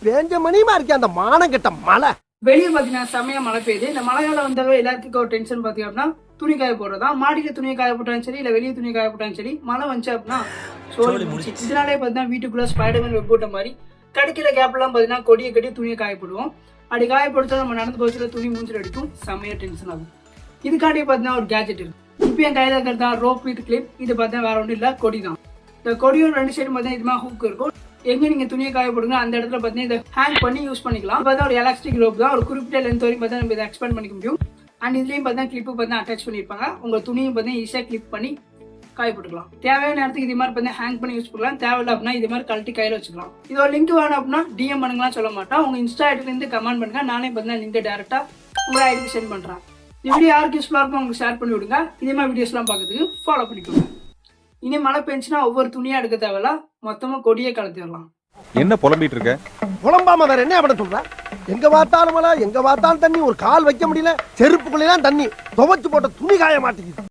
பேஞ்ச மணியுமா இருக்கே அந்த மானம் கெட்ட மழை. வெளியே பாத்தீங்கன்னா செம்மையா மழை பெய்யுது. இந்த மழையால வந்தாவே எல்லாத்துக்கும் ஒரு டென்ஷன் பாத்தீங்க அப்படின்னா துணி காய போடுறதா. மாடியில துணியை காய போட்டாலும் சரி, இல்ல வெளியே துணி காய போட்டாலும் சரி, மழை வந்துச்சு அப்படின்னா சோழி முடிச்சு. இதனாலே பாத்தீங்கன்னா வீட்டுக்குள்ள ஸ்பைடர்மேன் வெப் போட்ட மாதிரி கிடைக்கிற கேப் எல்லாம் பாத்தீங்கன்னா கொடியை கட்டி துணியை காய போடுவோம். அப்படி காய போடுத்தா நம்ம நடந்து போச்சுல துணி மூஞ்சில் அடிக்கும், செம்மையா டென்ஷன் ஆகும். இதுக்காண்டி பாத்தீங்கன்னா ஒரு கேஜெட் இருக்கு. இப்போ என் கையில இருக்கிறதா ரோப் வித் கிளிப். இது பார்த்தா வேற ஒன்றும் இல்லை, கொடி தான். இந்த கொடியும் ரெண்டு சைடு பார்த்தீங்கன்னா இதுமா ஹூக் இருக்கும். எங்க நீங்க துணியை காய போடுங்க அந்த இடத்துல பார்த்தீங்கன்னா இதை ஹேங் பண்ணி யூஸ் பண்ணிக்கலாம். பார்த்தா ஒரு எலாஸ்டிக் ரோப் தான், ஒரு குறிப்பிட்ட லென்த் வரைக்கும் பார்த்தா நம்ம இதை எக்ஸ்பேண்ட் பண்ணிக்க முடியும். அண்ட் இதுலயும் பார்த்தீங்கன்னா கிளிப்பு பார்த்தா அட்டாச் பண்ணியிருப்பாங்க. உங்க துணியும் பார்த்தீங்கன்னா ஈஸியாக கிளிப் பண்ணி காய போட்டுக்கலாம். தேவையான நேரத்துக்கு இது மாதிரி பார்த்தீங்கன்னா ஹேங் பண்ணி யூஸ் பண்ணலாம். தேவையில்லை அப்படின்னா இது மாதிரி கழட்டி கையில் வச்சுக்கலாம். இதோட லிங்க் வேணும் அப்படின்னா டிஎம் பண்ணுங்கலாம் சொல்ல மாட்டேன். உங்க இன்ஸ்டா ஐடியிலேருந்து கமெண்ட் பண்ணுங்க, நானே பார்த்தீங்கன்னா லிங்க் டேரெக்டாக உங்கள் ஐடிக்கு சென்ட் பண்ணுறேன். இந்த வீடியோ யாருக்கு யூஸ்ஃபுல்லாக இருக்கும் உங்களுக்கு ஷேர் பண்ணி விடுங்க. இதே மாதிரி வீடியோஸ்லாம் பார்க்கறதுக்கு ஃபாலோ பண்ணிக்கோங்க. இனி மழை பெஞ்சுன்னா ஒவ்வொரு துணியாக எடுக்க தேவையில்ல, மொத்தமாக கொடியே கலத்திடலாம். என்ன புலம்பிட்டு இருக்க? புலம்பாம வேற என்ன பண்ண சொல்ற? எங்க பார்த்தாலும் மழை, எங்க பார்த்தாலும் தண்ணி, ஒரு கால் வைக்க முடியல, செருப்புக்குள்ளேதான் தண்ணி, துவைச்சு போட்ட துணி காய மாட்டேங்குது.